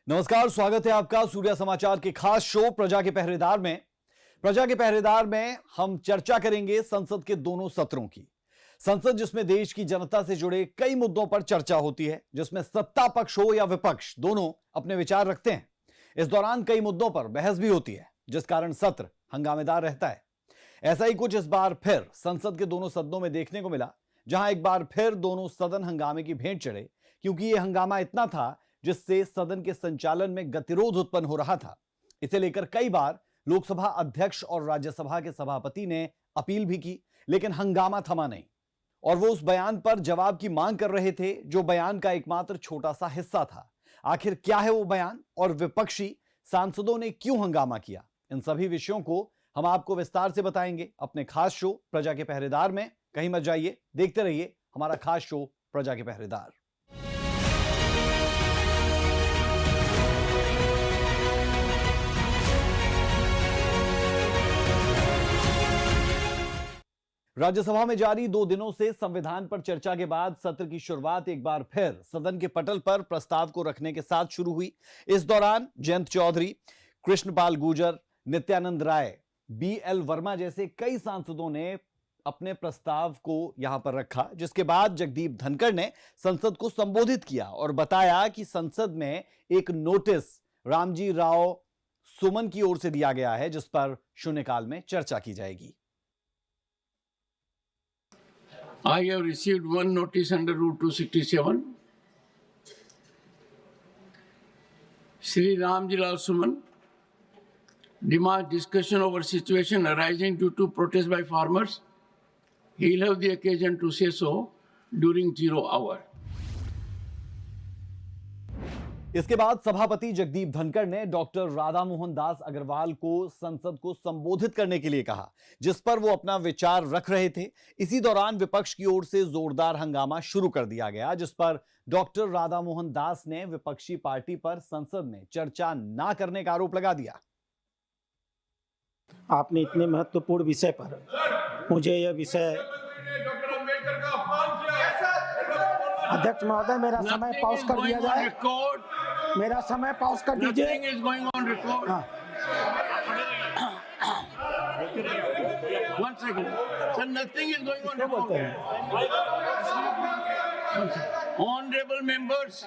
नमस्कार, स्वागत है आपका सूर्या समाचार के खास शो प्रजा के पहरेदार में। प्रजा के पहरेदार में हम चर्चा करेंगे संसद के दोनों सत्रों की। संसद जिसमें देश की जनता से जुड़े कई मुद्दों पर चर्चा होती है, जिसमें सत्ता पक्ष हो या विपक्ष, दोनों अपने विचार रखते हैं। इस दौरान कई मुद्दों पर बहस भी होती है, जिस कारण सत्र हंगामेदार रहता है। ऐसा ही कुछ इस बार फिर संसद के दोनों सदनों में देखने को मिला, जहां एक बार फिर दोनों सदन हंगामे की भेंट चढ़े, क्योंकि यह हंगामा इतना था जिससे सदन के संचालन में गतिरोध उत्पन्न हो रहा था। इसे लेकर कई बार लोकसभा अध्यक्ष और राज्यसभा के सभापति ने अपील भी की, लेकिन हंगामा थमा नहीं और वो उस बयान पर जवाब की मांग कर रहे थे, जो बयान का एकमात्र छोटा सा हिस्सा था। आखिर क्या है वो बयान और विपक्षी सांसदों ने क्यों हंगामा किया, इन सभी विषयों को हम आपको विस्तार से बताएंगे अपने खास शो प्रजा के पहरेदार में। कहीं मत जाइए, देखते रहिए हमारा खास शो प्रजा के पहरेदार। राज्यसभा में जारी 2 दिनों से संविधान पर चर्चा के बाद सत्र की शुरुआत एक बार फिर सदन के पटल पर प्रस्ताव को रखने के साथ शुरू हुई। इस दौरान जयंत चौधरी, कृष्णपाल गुर्जर, नित्यानंद राय, बीएल वर्मा जैसे कई सांसदों ने अपने प्रस्ताव को यहां पर रखा, जिसके बाद जगदीप धनखड़ ने संसद को संबोधित किया और बताया कि संसद में एक नोटिस रामजी राव सुमन की ओर से दिया गया है, जिस पर शून्यकाल में चर्चा की जाएगी। I have received one notice under Rule 267. Shri Ramji Rao Suman demands discussion over situation arising due to protest by farmers. He will have the occasion to say so during 0 hour. इसके बाद सभापति जगदीप धनखड़ ने doctor Radhamohan Das Agarwal को संसद को संबोधित करने के लिए कहा, जिस पर वो अपना विचार रख रहे थे। इसी दौरान विपक्ष की ओर से जोरदार हंगामा शुरू कर दिया गया, जिस पर डॉक्टर राधामोहन दास ने विपक्षी पार्टी पर संसद में चर्चा ना करने का आरोप लगा दिया। आपने इतने महत्वपूर्ण विषय पर मुझे यह विषय अध्यक्ष महोदय, मेरा समय पॉज कर दिया जाए। मेरा समय पॉज कर दीजिए। One second. Sir, nothing is going on record. Honorable members.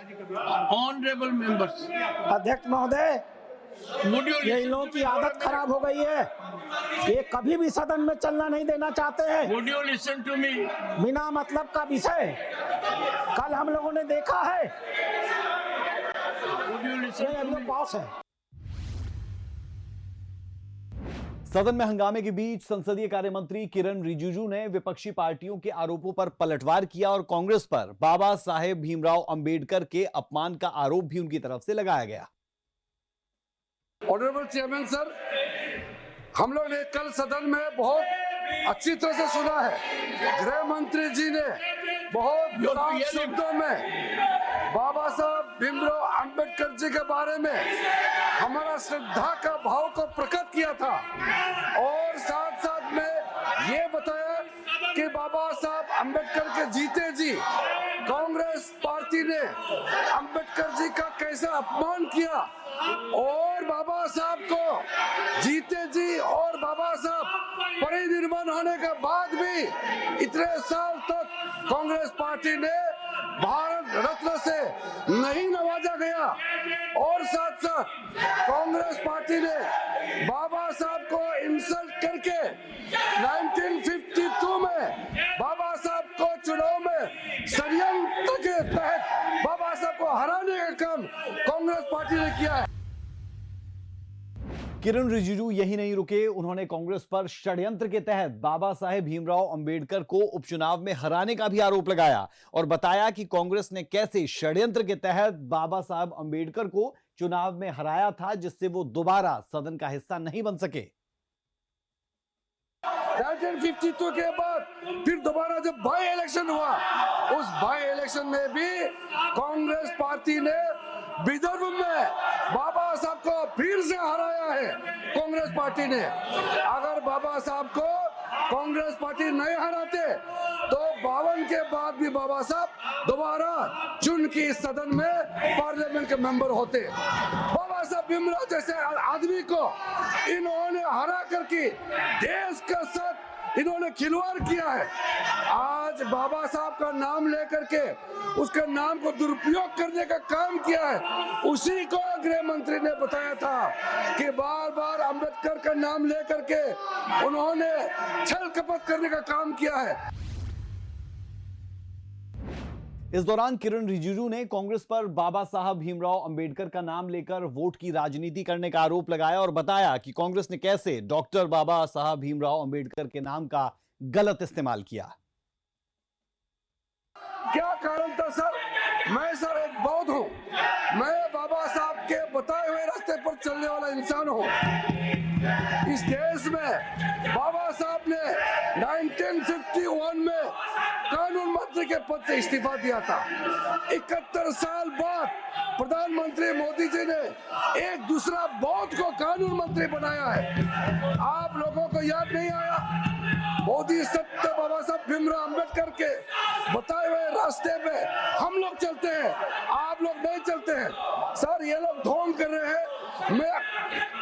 अध्यक्ष महोदय, ये इन लोगों की आदत खराब हो गई है। ये कभी भी सदन में चलना नहीं देना चाहते हैं। Would you listen to me? बिना मतलब का विषय कल हम लोगों ने देखा है। Would you listen to me? पास है। सदन में हंगामे के बीच संसदीय कार्य मंत्री किरण रिजिजू ने विपक्षी पार्टियों के आरोपों पर पलटवार किया और कांग्रेस पर बाबा साहेब भीमराव अंबेडकर के अपमान का आरोप भी उनकी तरफ से लगाया गया। ऑनरेबल चेयरमैन सर, हम लोग ने कल सदन में बहुत अच्छी तरह से सुना है। गृह मंत्री जी ने बहुत साफ शब्दों में बाबा साहब भीमराव अंबेडकर जी के बारे में हमारा श्रद्धा का भाव को प्रकट किया था और साथ साथ में ये बताया कि बाबा साहब अंबेडकर के जीते जी कांग्रेस पार्टी ने अंबेडकर जी का कैसा अपमान किया और बाबा साहब को जीते जी और बाबा साहब परिनिर्वाण होने के बाद भी इतने साल तक कांग्रेस पार्टी ने भारत रत्न से नहीं नवाजा गया और साथ साथ कांग्रेस पार्टी ने बाबा साहब को इंसल्ट करके 1952 में बाबा साहब को चुनाव में षड्यंत्र के तहत बाबा साहब को हराने का काम कांग्रेस पार्टी ने किया है। किरण रिजिजू यही नहीं रुके, उन्होंने कांग्रेस पर षड्यंत्र के तहत बाबा साहेब भीमराव अंबेडकर को उपचुनाव में हराने का भी आरोप लगाया और बताया कि कांग्रेस ने कैसे षड्यंत्र के तहत बाबा साहेब अंबेडकर को चुनाव में हराया था, जिससे वो दोबारा सदन का हिस्सा नहीं बन सके। 1952 के बाद फिर दोबारा जब बाई इलेक्शन हुआ, उस बाई इलेक्शन में भी कांग्रेस पार्टी ने विदर्भ में बाबा साहब को फिर से हराया है। कांग्रेस पार्टी ने अगर बाबा साहब को कांग्रेस पार्टी नहीं हराते तो 52 के बाद भी बाबा साहब दोबारा चुन के इस सदन में पार्लियामेंट के मेंबर होते। बाबा साहब भीमराव जैसे आदमी को इन्होंने हरा करके देश का साथ इन्होंने खिलवाड़ किया है। आज बाबा साहब का नाम लेकर के उसके नाम को दुरुपयोग करने का काम किया है। उसी को गृह मंत्री ने बताया था कि बार बार अंबेडकर का नाम लेकर के उन्होंने छल कपट करने का काम किया है। इस दौरान किरण रिजिजू ने कांग्रेस पर बाबा साहब भीमराव अंबेडकर का नाम लेकर वोट की राजनीति करने का आरोप लगाया और बताया कि कांग्रेस ने कैसे डॉक्टर बाबा साहब भीमराव अंबेडकर के नाम का गलत इस्तेमाल किया। क्या कारण था सर? मैं सर एक बौद्ध हूँ, मैं बाबा साहब के बताए हुए रास्ते पर चलने वाला इंसान हूँ। इस देश में बाबा साहब ने 1951 में कानून मंत्री के पद से इस्तीफा दिया था। 71 साल बाद प्रधानमंत्री मोदी जी ने एक दूसरा बौद्ध को कानून मंत्री बनाया है। आप लोगों को याद नहीं आया? मोदी सत्य बाबा साहब भीमराव अंबेडकर के बताए हुए रास्ते पे हम लोग चलते हैं, आप लोग नहीं चलते हैं। सर ये लोग ढोंग कर रहे हैं, मैं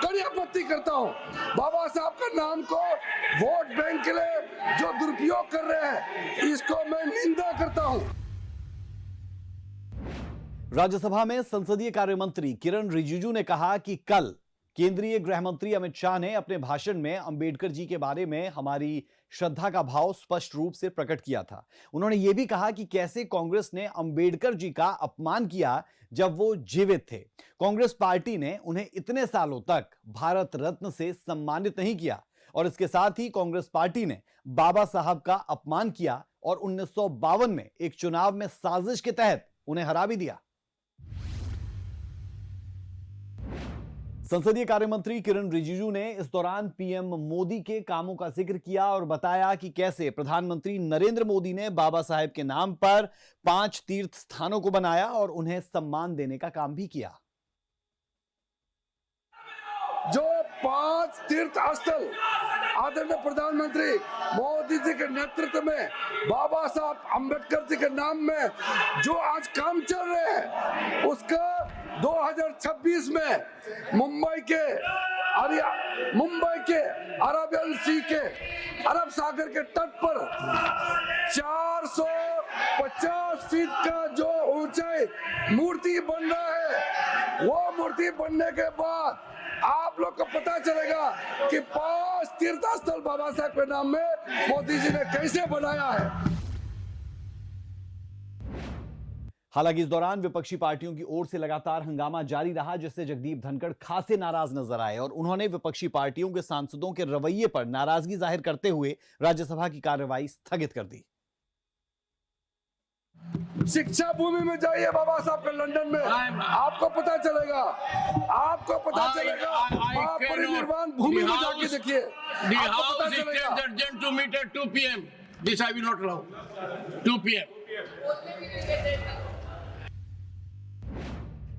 कड़ी आपत्ति करता हूँ। बाबा साहब का नाम को वोट बैंक के लिए जो दुरुपयोग कर रहे हैं, इसको मैं निंदा करता हूँ। राज्यसभा में संसदीय कार्य मंत्री किरण रिजिजू ने कहा कि कल केंद्रीय गृह मंत्री अमित शाह ने अपने भाषण में अंबेडकर जी के बारे में हमारी श्रद्धा का भाव स्पष्ट रूप से प्रकट किया था। उन्होंने यह भी कहा कि कैसे कांग्रेस ने अंबेडकर जी का अपमान किया जब वो जीवित थे। कांग्रेस पार्टी ने उन्हें इतने सालों तक भारत रत्न से सम्मानित नहीं किया और इसके साथ ही कांग्रेस पार्टी ने बाबा साहब का अपमान किया और 1952 में एक चुनाव में साजिश के तहत उन्हें हरा भी दिया। संसदीय कार्य मंत्री किरण रिजिजू ने इस दौरान पीएम मोदी के कामों का जिक्र किया और बताया कि कैसे प्रधानमंत्री नरेंद्र मोदी ने बाबा साहेब के नाम पर 5 तीर्थ स्थानों को बनाया और उन्हें सम्मान देने का काम भी किया। जो 5 तीर्थ स्थल आदरणीय प्रधानमंत्री मोदी जी के नेतृत्व में बाबा साहब अंबेडकर जी के नाम में जो आज काम चल रहे हैं, उसका 2026 में मुंबई के अरेबियन सी के अरब सागर के तट पर 450 फीट का जो ऊंचाई मूर्ति बन रहा है, वो मूर्ति बनने के बाद आप लोग को पता चलेगा कि 5 तीर्थ स्थल बाबा साहब के नाम में मोदी जी ने कैसे बनाया है। हालांकि इस दौरान विपक्षी पार्टियों की ओर से लगातार हंगामा जारी रहा, जिससे जगदीप धनखड़ खासे नाराज नजर आए और उन्होंने विपक्षी पार्टियों के सांसदों के रवैये पर नाराजगी जाहिर करते हुए राज्यसभा की कार्यवाही स्थगित कर दी। शिक्षा भूमि में जाइए बाबा साहब के लंदन में, आपको पता चलेगा, आपको पता चलेगा। महापरिनिर्वाण भूमि में जाके देखिए, आपको पता चलेगा। Urgent to meet at 2 p.m. This I will not allow. 2 p.m.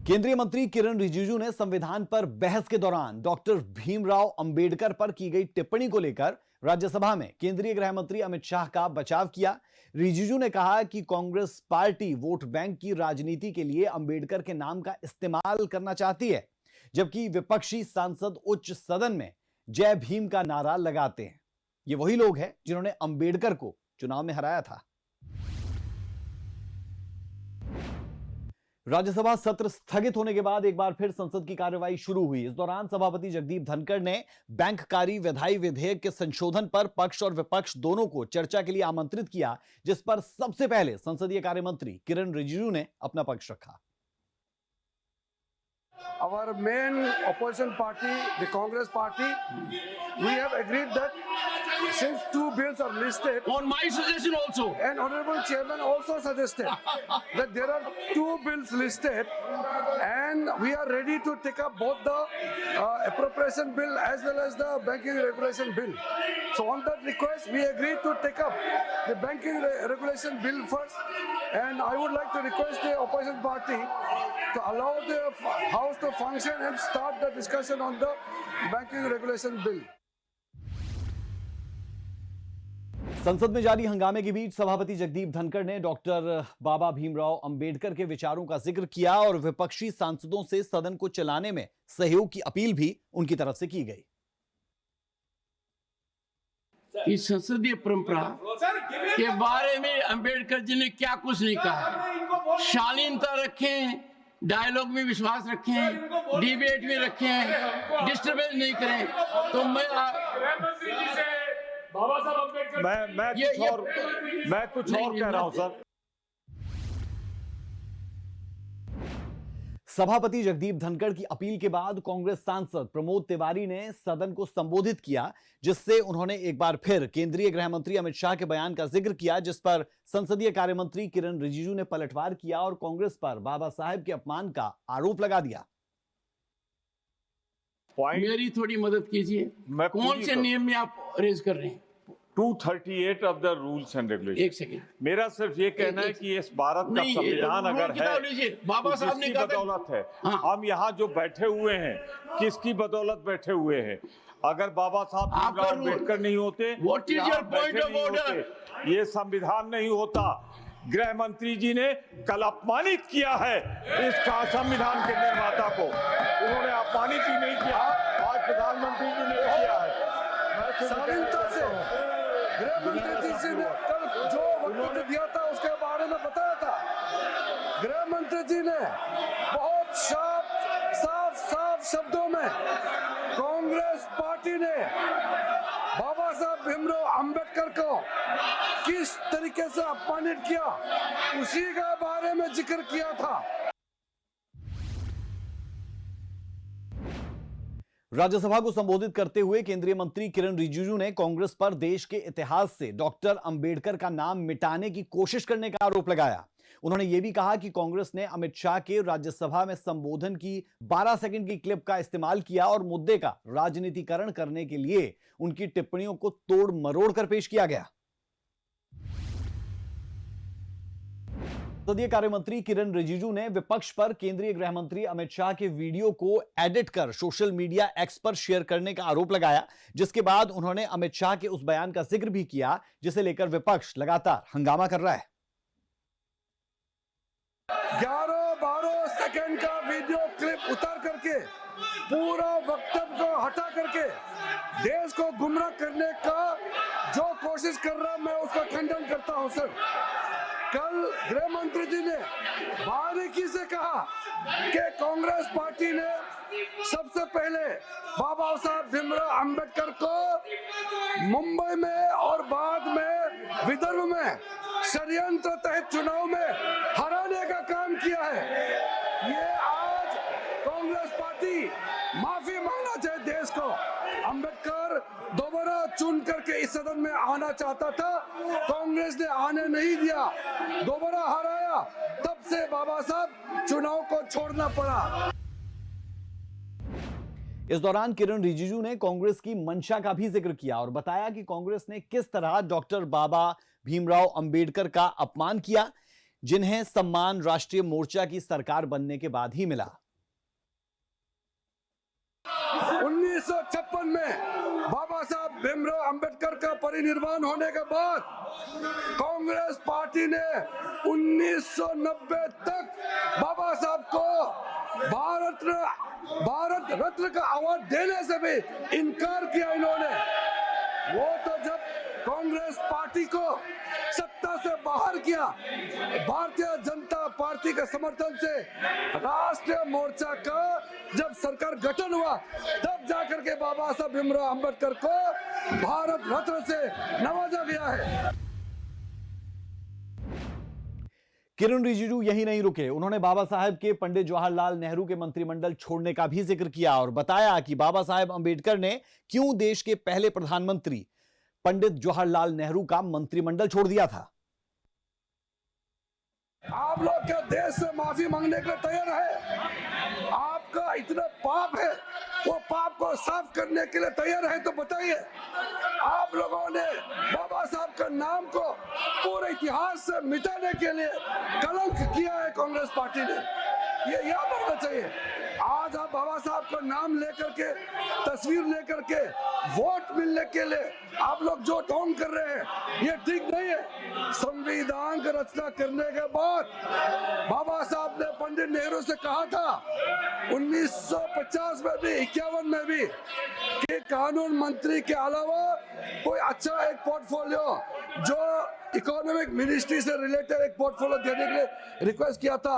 केंद्रीय मंत्री किरण रिजिजू ने संविधान पर बहस के दौरान डॉक्टर भीमराव अंबेडकर पर की गई टिप्पणी को लेकर राज्यसभा में केंद्रीय गृह मंत्री अमित शाह का बचाव किया। रिजिजू ने कहा कि कांग्रेस पार्टी वोट बैंक की राजनीति के लिए अंबेडकर के नाम का इस्तेमाल करना चाहती है, जबकि विपक्षी सांसद उच्च सदन में जय भीम का नारा लगाते हैं। ये वही लोग हैं जिन्होंने अंबेडकर को चुनाव में हराया था। राज्यसभा सत्र स्थगित होने के बाद एक बार फिर संसद की कार्यवाही शुरू हुई। इस दौरान सभापति जगदीप धनखड़ ने बैंककारी विधायी विधेयक के संशोधन पर पक्ष और विपक्ष दोनों को चर्चा के लिए आमंत्रित किया, जिस पर सबसे पहले संसदीय कार्य मंत्री किरण रिजिजू ने अपना पक्ष रखा। Our main opposition party, the Congress party, we have agreed that since 2 bills are listed, On my suggestion also. and Honorable Chairman also suggested that there are 2 bills listed, and we are ready to take up both the appropriation bill as well as the banking regulation bill. So on that request, we agreed to take up the banking regulation bill first, and I would like to request the opposition party to allow the House to function and start the discussion on the banking regulation bill. संसद में जारी हंगामे के बीच सभापति जगदीप धनखड़ ने doctor बाबा भीमराव अंबेडकर के विचारों का जिक्र किया और विपक्षी सांसदों से सदन को चलाने में सहयोग की अपील भी उनकी तरफ से की गई। इस संसदीय परंपरा के बारे में अंबेडकर जी ने क्या कुछ नहीं कहा। शालीनता रखें, डायलॉग में विश्वास रखें, डिबेट में रखें, डिस्टर्बेंस नहीं करें। तो बाबा साहब अम्बेडकर मैं कुछ और कह रहा हूं सर। सभापति जगदीप धनखड़ की अपील के बाद कांग्रेस सांसद प्रमोद तिवारी ने सदन को संबोधित किया, जिससे उन्होंने एक बार फिर केंद्रीय गृह मंत्री अमित शाह के बयान का जिक्र किया, जिस पर संसदीय कार्य मंत्री किरण रिजिजू ने पलटवार किया और कांग्रेस पर बाबा साहेब के अपमान का आरोप लगा दिया। मेरी थोड़ी मदद कीजिए, कौन से नियम में आप रेज कर रहे हैं? 238 of the rules and regulation. एक सेकंड, मेरा सिर्फ ये कहना है कि इस भारत का संविधान अगर है, बाबा साहब ने बदौलत है। हम यहाँ जो बैठे हुए हैं, किसकी बदौलत बैठे हुए हैं? अगर बाबा साहब भीमराव अम्बेडकर नहीं होते, what is your point of order? ये संविधान नहीं होता। गृह मंत्री जी ने कल अपमानित किया है इस संविधान के निर्माता को। उन्होंने अपमानित ही नहीं किया, आज प्रधानमंत्री जी ने किया है। शालीनता से गृह मंत्री जी ने कल जो वक्तव्य दिया था उसके बारे में बताया था। गृह मंत्री जी ने बहुत साफ शब्दों में कांग्रेस पार्टी ने बाबा साहब भीमराव अंबेडकर को किस तरीके से अपमानित किया, उसी के बारे में जिक्र किया था। राज्यसभा को संबोधित करते हुए केंद्रीय मंत्री किरण रिजिजू ने कांग्रेस पर देश के इतिहास से डॉक्टर अंबेडकर का नाम मिटाने की कोशिश करने का आरोप लगाया। उन्होंने यह भी कहा कि कांग्रेस ने अमित शाह के राज्यसभा में संबोधन की 12 सेकंड की क्लिप का इस्तेमाल किया और मुद्दे का राजनीतिकरण करने के लिए उनकी टिप्पणियों को तोड़ मरोड़ कर पेश किया गया। संसदीय कार्य मंत्री किरण रिजिजू ने विपक्ष पर केंद्रीय गृह मंत्री अमित शाह के वीडियो को एडिट कर सोशल मीडिया एक्स पर शेयर करने का आरोप लगाया, जिसके बाद उन्होंने अमित शाह के उस बयान का जिक्र भी किया जिसे लेकर विपक्ष लगातार हंगामा कर रहा है। 11-12 सेकंड का वीडियो क्लिप उतार करके पूरा वक्तव्य को हटा करके देश को गुमराह करने का जो कोशिश कर रहा है, मैं उसका खंडन करता हूं सर। कल गृह मंत्री जी ने बारीकी से कहा कि कांग्रेस पार्टी ने सबसे पहले बाबा साहब भीमराव अंबेडकर को मुंबई में और बाद में विदर्भ में षड्यंत्र तहत चुनाव में हराने का काम किया है। ये आज कांग्रेस पार्टी माफी मांगना चाहे देश को। अंबेडकर दोबारा चुन करके इस सदन में आना चाहता था, कांग्रेस ने आने नहीं दिया, दोबारा हराया, तब से बाबा साहब चुनाव को छोड़ना पड़ा। इस दौरान किरण रिजिजू ने कांग्रेस की मंशा का भी जिक्र किया और बताया कि कांग्रेस ने किस तरह डॉक्टर बाबा भीमराव अंबेडकर का अपमान किया, जिन्हें सम्मान राष्ट्रीय मोर्चा की सरकार बनने के बाद ही मिला। 1956 में बाबा साहब भीमराव अंबेडकर का परिनिर्वाण होने के बाद कांग्रेस पार्टी ने 1990 तक बाबा साहब को भारत रत्न का अवार्ड देने से भी इनकार किया इन्होंने। वो तो जब कांग्रेस पार्टी को सत्ता से बाहर किया, भारतीय जनता पार्टी के समर्थन से राष्ट्रीय मोर्चा का जब सरकार गठन हुआ, तब जाकर के बाबा साहब भीमराव अंबेडकर को भारत रत्न से नवाजा गया है। किरण रिजिजू यही नहीं रुके, उन्होंने बाबा साहेब के पंडित जवाहरलाल नेहरू के मंत्रिमंडल छोड़ने का भी जिक्र किया और बताया कि बाबा साहेब अंबेडकर ने क्यों देश के पहले प्रधानमंत्री पंडित जवाहरलाल नेहरू का मंत्रिमंडल छोड़ दिया था। आप लोग क्या देश से माफी मांगने के लिए तैयार है? आपका इतना पाप है, वो पाप को साफ करने के लिए तैयार है तो बताइए। आप लोगों ने बाबा साहब का नाम को पूरे इतिहास से मिटाने के लिए कलंक किया है कांग्रेस पार्टी ने, ये याद रखना चाहिए। आज आप बाबा साहब का नाम लेकर के, तस्वीर लेकर के वोट मिलने के लिए आप लोग जो ढोंग कर रहे हैं ये ठीक नहीं है। संविधान की रचना करने के बाद बाबा साहब ने पंडित नेहरू से कहा था 1950 में भी 51 में भी कि कानून मंत्री के अलावा कोई अच्छा एक पोर्टफोलियो जो इकोनॉमिक मिनिस्ट्री से रिलेटेड एक पोर्टफोलियो देने के लिए रिक्वेस्ट किया था।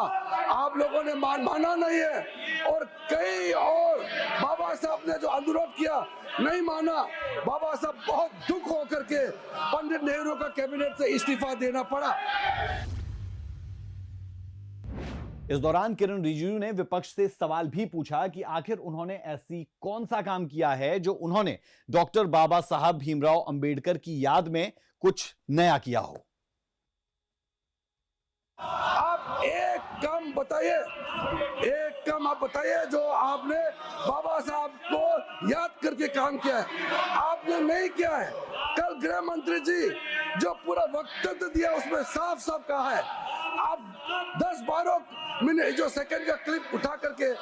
आप लोगों ने माना नहीं है और कई और बाबा साहब ने जो अनुरोध किया नहीं माना। बाबा साहब बहुत दुख होकर के पंडित नेहरू का कैबिनेट से इस्तीफा देना पड़ा। इस दौरान किरण रिजिजू ने विपक्ष से सवाल भी पूछा कि आखिर उन्होंने ऐसी कौन सा काम किया है जो उन्होंने डॉक्टर बाबा साहब भीमराव अंबेडकर की याद में कुछ नया किया हो। आप एक काम बताइए, एक काम आप बताइए जो आपने बाबा साहब को याद करके काम किया है। आपने नहीं किया है। कल गृह मंत्री जी जो पूरा वक्तव्य दिया उसमें साफ साफ कहा है। आप 10-12 मिनट जो सेकंड का क्लिप उठा करके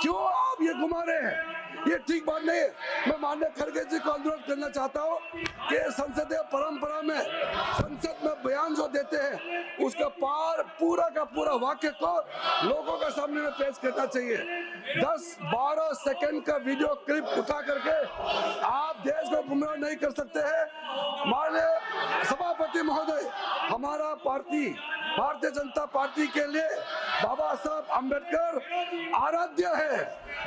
क्यों आप ये घुमा रहे हैं? ये ठीक बात नहीं है। मैं माननीय खड़गे जी को अनुरोध करना चाहता हूँ कि संसदीय परंपरा में संसद में बयान जो देते हैं उसका पूरा का पूरा वाक्य को लोगों के सामने में पेश करना चाहिए। 10-12 सेकंड का वीडियो क्लिप उठा करके आप देश को गुमराह नहीं कर सकते हैं। माननीय सभापति महोदय, हमारा पार्टी भारतीय जनता पार्टी के लिए बाबा साहब अंबेडकर आराध्य है,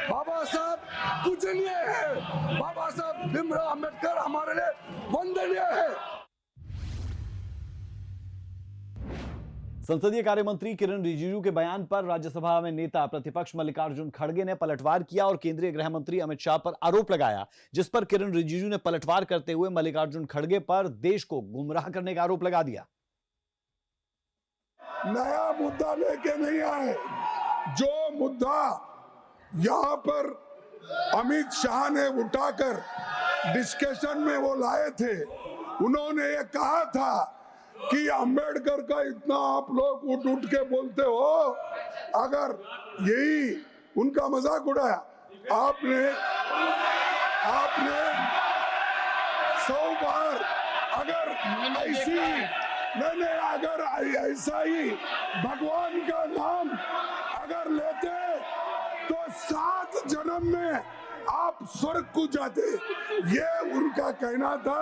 बाबा साहब पूजनीय है, बाबा साहब भीमराव अंबेडकर हमारे लिए वंदनीय है। संसदीय कार्य मंत्री किरण रिजिजू के बयान पर राज्यसभा में नेता प्रतिपक्ष मल्लिकार्जुन खड़गे ने पलटवार किया और केंद्रीय गृह मंत्री अमित शाह पर आरोप लगाया, जिस पर किरण रिजिजू ने पलटवार करते हुए मल्लिकार्जुन खड़गे पर देश को गुमराह करने का आरोप लगा दिया। नया मुद्दा लेके नहीं आए। जो मुद्दा यहाँ पर अमित शाह ने उठाकर डिस्कशन में वो लाए थे, उन्होंने ये कहा था कि अंबेडकर का इतना आप लोग उठ के बोलते हो, अगर यही उनका मजाक उड़ाया आपने 100 बार, अगर ऐसी नहीं अगर ऐसा ही भगवान का नाम अगर लेते तो 7 जन्म में आप स्वर्ग को जाते, ये उनका कहना था।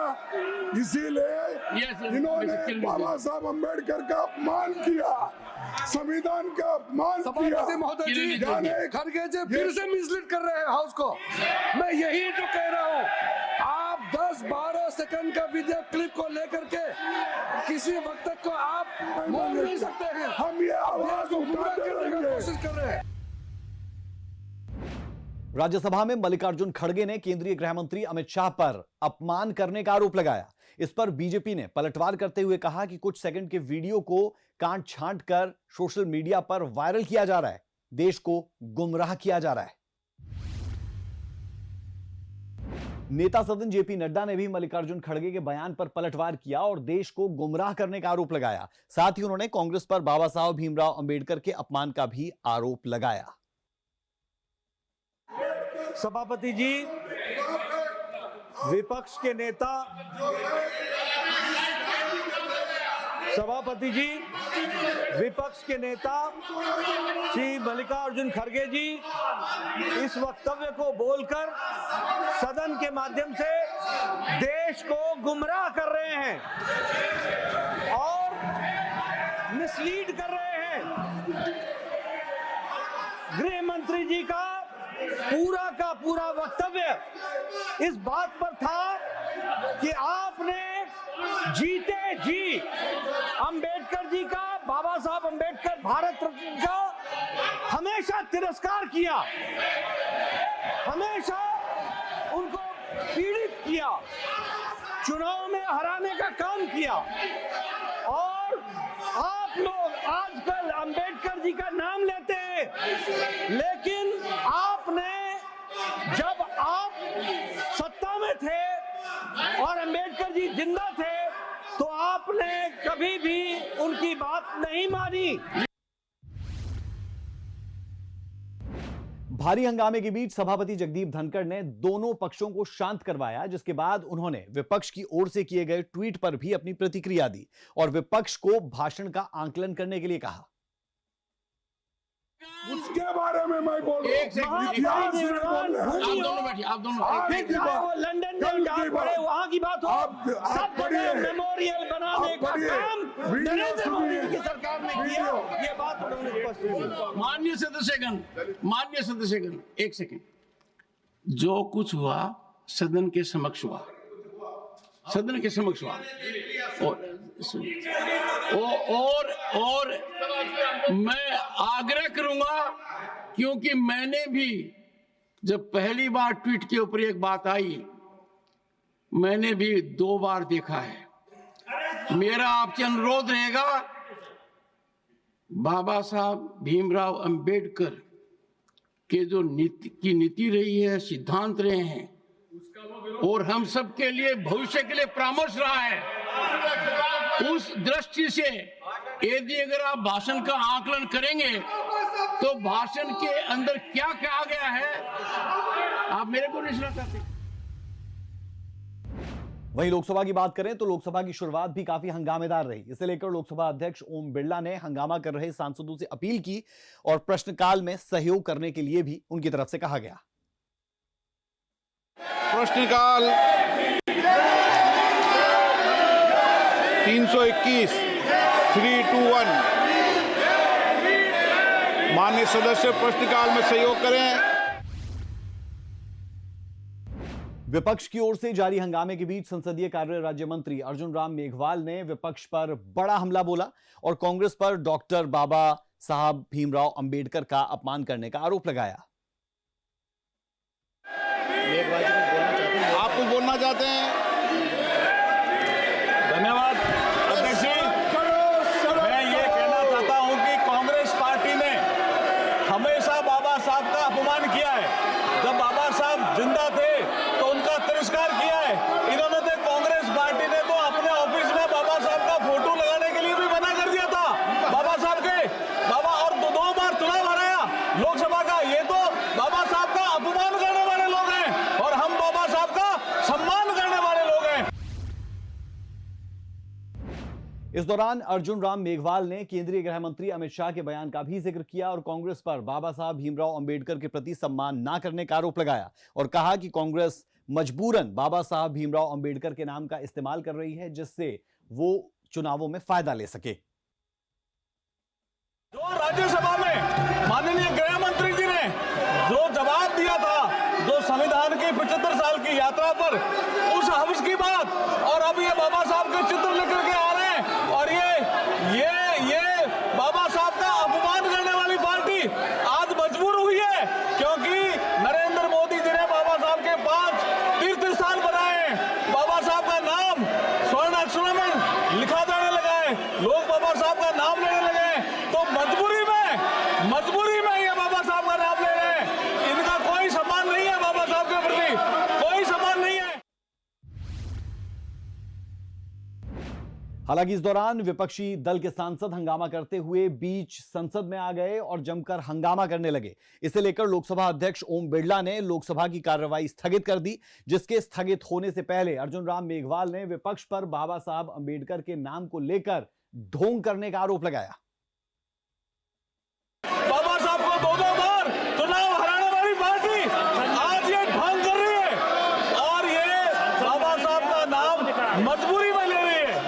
इसीलिए इन्होंने बाबा साहब अंबेडकर का अपमान किया, संविधान का अपमान किया। महोदय जी खड़गे जी फिर से मिसलीड कर रहे हैं हाउस को। मैं यही तो कह रहा हूँ, आप 10-12 सेकंड का वीडियो क्लिप को लेकर के किसी वक्त को आप बोल नहीं सकते हैं। हम ये आवाज को पूरा करने की कोशिश कर रहे हैं। राज्यसभा में मल्लिकार्जुन खड़गे ने केंद्रीय गृह मंत्री अमित शाह पर अपमान करने का आरोप लगाया। इस पर बीजेपी ने पलटवार करते हुए कहा कि कुछ सेकंड के वीडियो को काट छांट कर सोशल मीडिया पर वायरल किया जा रहा है, देश को गुमराह किया जा रहा है। नेता सदन जेपी नड्डा ने भी मल्लिकार्जुन खड़गे के बयान पर पलटवार किया और देश को गुमराह करने का आरोप लगाया। साथ ही उन्होंने कांग्रेस पर बाबा साहब भीमराव अंबेडकर के अपमान का भी आरोप लगाया। सभापति जी, विपक्ष के नेता श्री मल्लिकार्जुन खड़गे जी इस वक्तव्य को बोलकर सदन के माध्यम से देश को गुमराह कर रहे हैं और मिसलीड कर रहे हैं। गृह मंत्री जी का पूरा वक्तव्य इस बात पर था कि आपने जीते जी अंबेडकर जी का, बाबा साहब अंबेडकर भारत रत्न का हमेशा तिरस्कार किया, हमेशा उनको पीड़ित किया, चुनाव में हराने का काम किया और आप लोग आजकल अंबेडकर जी का नाम लेते हैं, लेकिन आपने जब आप सत्ता में थे और अंबेडकर जी जिंदा थे तो आपने कभी भी उनकी बात नहीं मानी। भारी हंगामे के बीच सभापति जगदीप धनखड़ ने दोनों पक्षों को शांत करवाया, जिसके बाद उन्होंने विपक्ष की ओर से किए गए ट्वीट पर भी अपनी प्रतिक्रिया दी और विपक्ष को भाषण का आकलन करने के लिए कहा। उसके बारे में मैं बोल रहा हूं। एक सेकंड, इतिहास में बोल रहे हैं। आप दोनों बैठिए, आप दोनों आज एक- की चाहे वो बात, लंदन कल में की आप बात। पढ़े वहां की बात हो, आप सब पढ़िए, जगह मेमोरियल बनाने आप का पढ़िए, काम वीडियो नरेंद्र मोदी सुनिए, की सरकार ने किया। वीडियो। ये बात उन्होंने स्पष्ट की। माननीय सदस्यगण, एक सेकंड। जो कुछ हुआ सदन के समक्ष हुआ, सदन के समक्ष हुआ। और मैं आग्रह करूंगा, क्योंकि मैंने भी जब पहली बार ट्वीट के ऊपर एक बात आई, मैंने भी 2 बार देखा है। मेरा आपसे अनुरोध रहेगा, बाबा साहब भीमराव अंबेडकर के जो नीति रही है, सिद्धांत रहे हैं, और हम सब के लिए भविष्य के लिए परामर्श रहा है, उस दृष्टि से यदि अगर आप भाषण का आकलन करेंगे तो भाषण के अंदर क्या कहा गया है आप मेरे को नहीं सुना सकते। वहीं लोकसभा की बात करें तो लोकसभा की शुरुआत भी काफी हंगामेदार रही। इसे लेकर लोकसभा अध्यक्ष ओम बिरला ने हंगामा कर रहे सांसदों से अपील की और प्रश्नकाल में सहयोग करने के लिए भी उनकी तरफ से कहा गया। प्रश्नकाल 321 321 माननीय सदस्य प्रश्नकाल में सहयोग करें। विपक्ष की ओर से जारी हंगामे के बीच संसदीय कार्य राज्य मंत्री अर्जुन राम मेघवाल ने विपक्ष पर बड़ा हमला बोला और कांग्रेस पर डॉक्टर बाबा साहब भीमराव अंबेडकर का अपमान करने का आरोप लगाया। आप कुछ बोलना चाहते हैं? धन्यवाद अध्यक्ष जी। मैं ये कहना चाहता हूं कि कांग्रेस पार्टी ने हमेशा बाबा साहब का अपमान किया है। जब बाबा साहब जिंदा थे तो उनका तिरस्कार किया है। इन्होंने तो कांग्रेस पार्टी ने तो अपने ऑफिस में बाबा साहब का फोटो लगाने के लिए भी मना कर दिया था। बाबा साहब के बाबा और 2 बार चुनाव हराया लोकसभा का। ये तो बाबा साहब का अपमान करने वाले लोग हैं और हम बाबा साहब का सम्मान करने वाले लोग हैं। इस दौरान अर्जुन राम मेघवाल ने केंद्रीय गृह मंत्री अमित शाह के बयान का भी जिक्र किया और कांग्रेस पर बाबा साहब भीमराव अंबेडकर के प्रति सम्मान ना करने का आरोप लगाया और कहा कि कांग्रेस मजबूरन बाबा साहब भीमराव अंबेडकर के नाम का इस्तेमाल कर रही है, जिससे वो चुनावों में फायदा ले सके। जो राज्यसभा में माननीय गृह मंत्री जी ने जो जवाब दिया था, जो संविधान की 75 साल की यात्रा पर उस हवस की बात, और अब ये बाबा साहब के चित्र लेकर के आ रहे हैं और ये बाबा साहब का अपमान करने वाली पार्टी आज मजबूर हुई है, क्योंकि नरेंद्र मोदी जी ने बाबा साहब के 5 तीर्थ स्थान बनाए हैं। बाबा साहब का नाम स्वर्ण अक्षरों में लिखा जाने लगा है, लोग बाबा साहब का नाम लेने लगे हैं। तो मजबूरी में ये बाबा साहब का नाम ले रहे हैं। इनका कोई सम्मान नहीं है, बाबा साहब के प्रति कोई सम्मान नहीं है। हालांकि इस दौरान विपक्षी दल के सांसद हंगामा करते हुए बीच संसद में आ गए और जमकर हंगामा करने लगे। इसे लेकर लोकसभा अध्यक्ष ओम बिरला ने लोकसभा की कार्रवाई स्थगित कर दी, जिसके स्थगित होने से पहले अर्जुन राम मेघवाल ने विपक्ष पर बाबा साहब अंबेडकर के नाम को लेकर ढोंग करने का आरोप लगाया। बाबा साहब को 2 बार चुनाव हराने वाली पार्टी आज ये ढोंग कर रही है और ये बाबा साहब का नाम मजबूरी में ले रही है।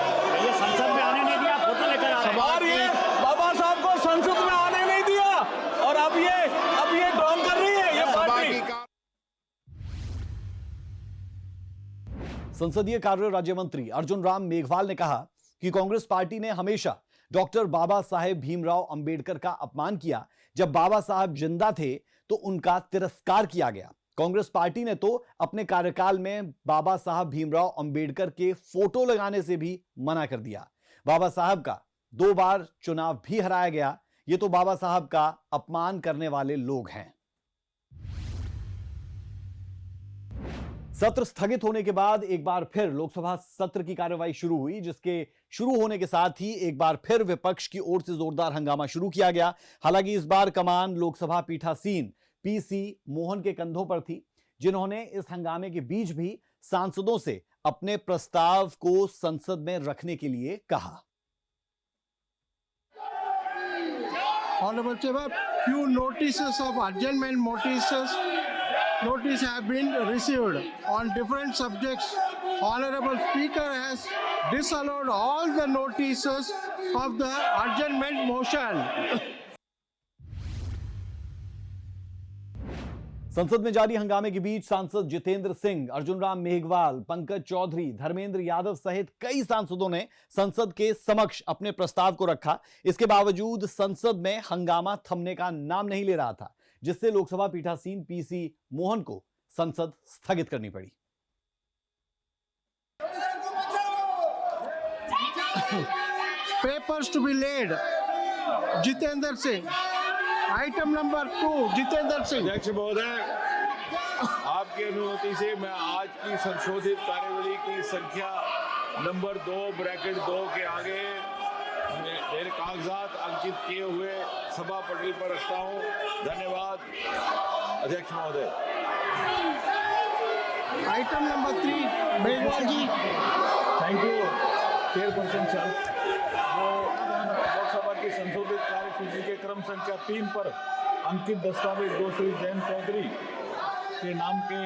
ये संसद में आने नहीं दिया, फोटो लेकर आ रहे हैं। और ये बाबा साहब को संसद में आने नहीं दिया और अब ये ढोंग कर रही है ये पार्टी। संसदीय कार्य राज्य मंत्री अर्जुन राम मेघवाल ने कहा कि कांग्रेस पार्टी ने हमेशा डॉक्टर बाबा साहेब भीमराव अंबेडकर का अपमान किया। जब बाबा साहब जिंदा थे तो उनका तिरस्कार किया गया। कांग्रेस पार्टी ने तो अपने कार्यकाल में बाबा साहब भीमराव अंबेडकर के फोटो लगाने से भी मना कर दिया। बाबा साहब का 2 बार चुनाव भी हराया गया। ये तो बाबा साहब का अपमान करने वाले लोग हैं। सत्र स्थगित होने के बाद एक बार फिर लोकसभा सत्र की कार्रवाई शुरू हुई, जिसके शुरू होने के साथ ही एक बार फिर विपक्ष की ओर से जोरदार हंगामा शुरू किया गया। हालांकि इस बार कमान लोकसभा पीठासीन पीसी मोहन के कंधों पर थी, जिन्होंने इस हंगामे के बीच भी सांसदों से अपने प्रस्ताव को संसद में रखने के लिए कहा। Honorable Chair, few notices of adjournment notice have been received on different subjects. Honorable Speaker has disallowed all the notices of the adjournment motion. संसद में जारी हंगामे के बीच सांसद जितेंद्र सिंह, अर्जुन राम मेघवाल, पंकज चौधरी, धर्मेंद्र यादव सहित कई सांसदों ने संसद के समक्ष अपने प्रस्ताव को रखा। इसके बावजूद संसद में हंगामा थमने का नाम नहीं ले रहा था, जिससे लोकसभा पीठासीन पीसी मोहन को संसद स्थगित करनी पड़ी। Papers to be laid. Jitendra Singh, item number 2, Jitendra Singh. अध्यक्ष महोदय, आपकी अनुमति से मैं आज की संशोधित कार्यवली की संख्या नंबर 2 ब्रैकेट 2 के आगे मेरे कागजात अंकित किए हुए सभा पटल पर रखता हूं। धन्यवाद अध्यक्ष महोदय। Item number 3, Meghwal ji. Thank you chairperson sir. Lok Sabha की संशोधित कार्यसूची के क्रम संख्या 3 पर अंकित दस्तावेज 2 श्री जयंत चौधरी के नाम के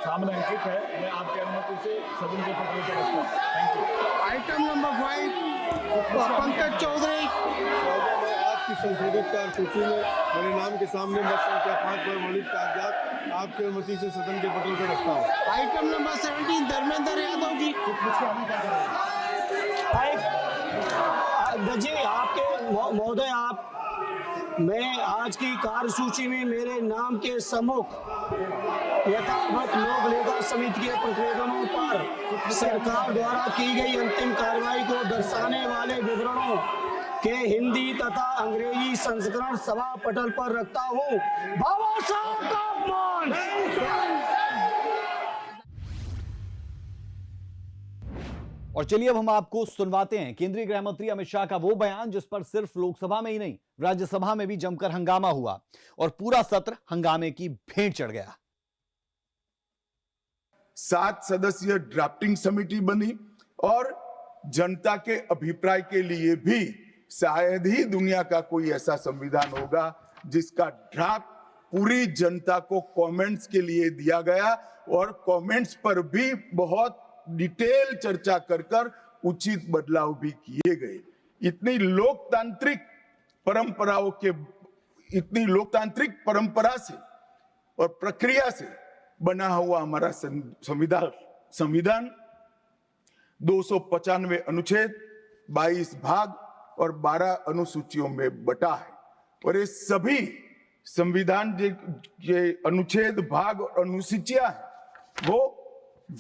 सामने अंकित है। मैं आपकी अनुमति से सदन के पटल पर रखता हूं। Thank you. Item number 5, Pankaj Chaudhary. आज की संशोधित कार्यसूची में मेरे नाम के सामने मत संख्या 5 पर वर्णित कागजात आपकी अनुमति से सदन के पटल पर रखता हूँ। Item number 17, Dharmendra Yadav ji. जी आपके महोदय, मैं आज की कार्यसूची में मेरे नाम के सम्मुख यथावत लोक लेखा समिति के प्रतिवेदनों पर सरकार द्वारा की गई अंतिम कार्रवाई को दर्शाने वाले विवरणों के हिंदी तथा अंग्रेजी संस्करण सभा पटल पर रखता हूँ। बाबा साहब का अपमान। और चलिए अब हम आपको सुनवाते हैं केंद्रीय गृह मंत्री अमित शाह का वो बयान जिस पर सिर्फ लोकसभा में ही नहीं, राज्यसभा में भी जमकर हंगामा हुआ और पूरा सत्र हंगामे की भेंट चढ़ गया। 7 सदस्यीय ड्राफ्टिंग समिति बनी और जनता के अभिप्राय के लिए भी शायद ही दुनिया का कोई ऐसा संविधान होगा जिसका ड्राफ्ट पूरी जनता को कमेंट्स के लिए दिया गया और कमेंट्स पर भी बहुत डिटेल चर्चा कर उचित बदलाव भी किए गए। इतनी लोकतांत्रिक परंपरा से और प्रक्रिया से बना हुआ हमारा संविधान 295 अनुच्छेद, 22 भाग और 12 अनुसूचियों में बटा है और ये सभी संविधान के अनुच्छेद, भाग और अनुसूचियां हैं वो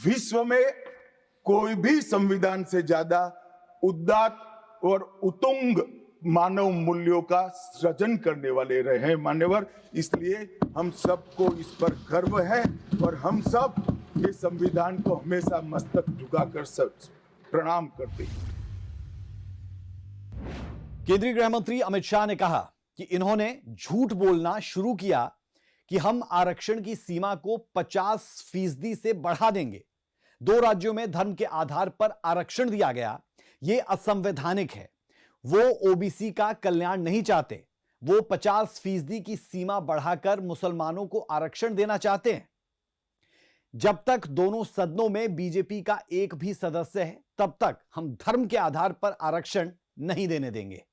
विश्व में कोई भी संविधान से ज्यादा उदात्त और उत्तुंग मानव मूल्यों का सृजन करने वाले रहे हैं मान्यवर। इसलिए हम सबको इस पर गर्व है और हम सब ये संविधान को हमेशा मस्तक झुकाकर प्रणाम करते हैं। केंद्रीय गृह मंत्री अमित शाह ने कहा कि इन्होंने झूठ बोलना शुरू किया कि हम आरक्षण की सीमा को 50% से बढ़ा देंगे। 2 राज्यों में धर्म के आधार पर आरक्षण दिया गया, यह असंवैधानिक है। वो ओबीसी का कल्याण नहीं चाहते, वो 50% की सीमा बढ़ाकर मुसलमानों को आरक्षण देना चाहते हैं। जब तक दोनों सदनों में बीजेपी का एक भी सदस्य है, तब तक हम धर्म के आधार पर आरक्षण नहीं देने देंगे।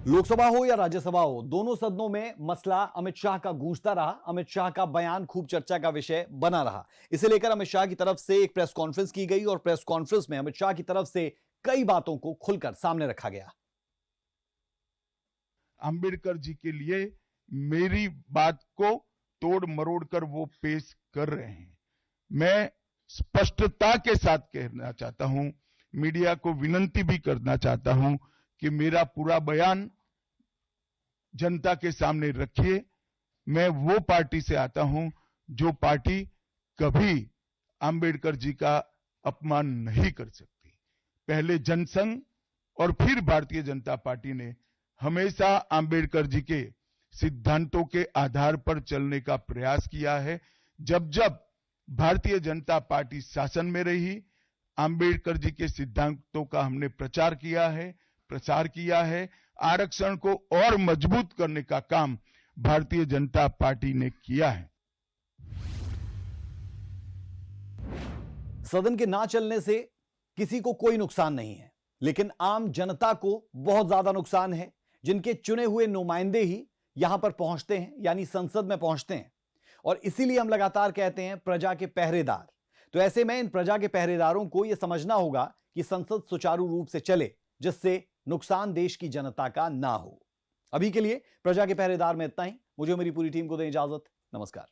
लोकसभा हो या राज्यसभा हो, दोनों सदनों में मसला अमित शाह का गूंजता रहा। अमित शाह का बयान खूब चर्चा का विषय बना रहा। इसे लेकर अमित शाह की तरफ से एक प्रेस कॉन्फ्रेंस की गई और प्रेस कॉन्फ्रेंस में अमित शाह की तरफ से कई बातों को खुलकर सामने रखा गया। अंबेडकर जी के लिए मेरी बात को तोड़ मरोड़ कर वो पेश कर रहे हैं। मैं स्पष्टता के साथ कहना चाहता हूं, मीडिया को विनती भी करना चाहता हूं कि मेरा पूरा बयान जनता के सामने रखिए। मैं वो पार्टी से आता हूं जो पार्टी कभी अंबेडकर जी का अपमान नहीं कर सकती। पहले जनसंघ और फिर भारतीय जनता पार्टी ने हमेशा अंबेडकर जी के सिद्धांतों के आधार पर चलने का प्रयास किया है। जब जब भारतीय जनता पार्टी शासन में रही, अंबेडकर जी के सिद्धांतों का हमने प्रचार किया है। आरक्षण को और मजबूत करने का काम भारतीय जनता पार्टी ने किया है। सदन के ना चलने से किसी को कोई नुकसान नहीं है, लेकिन आम जनता को बहुत ज्यादा नुकसान है, जिनके चुने हुए नुमाइंदे ही यहां पर पहुंचते हैं, यानी संसद में पहुंचते हैं। और इसीलिए हम लगातार कहते हैं प्रजा के पहरेदार। तो ऐसे में इन प्रजा के पहरेदारों को यह समझना होगा कि संसद सुचारू रूप से चले, जिससे नुकसान देश की जनता का ना हो। अभी के लिए प्रजा के पहरेदार में इतना ही। मुझे मेरी पूरी टीम को दें इजाजत। नमस्कार।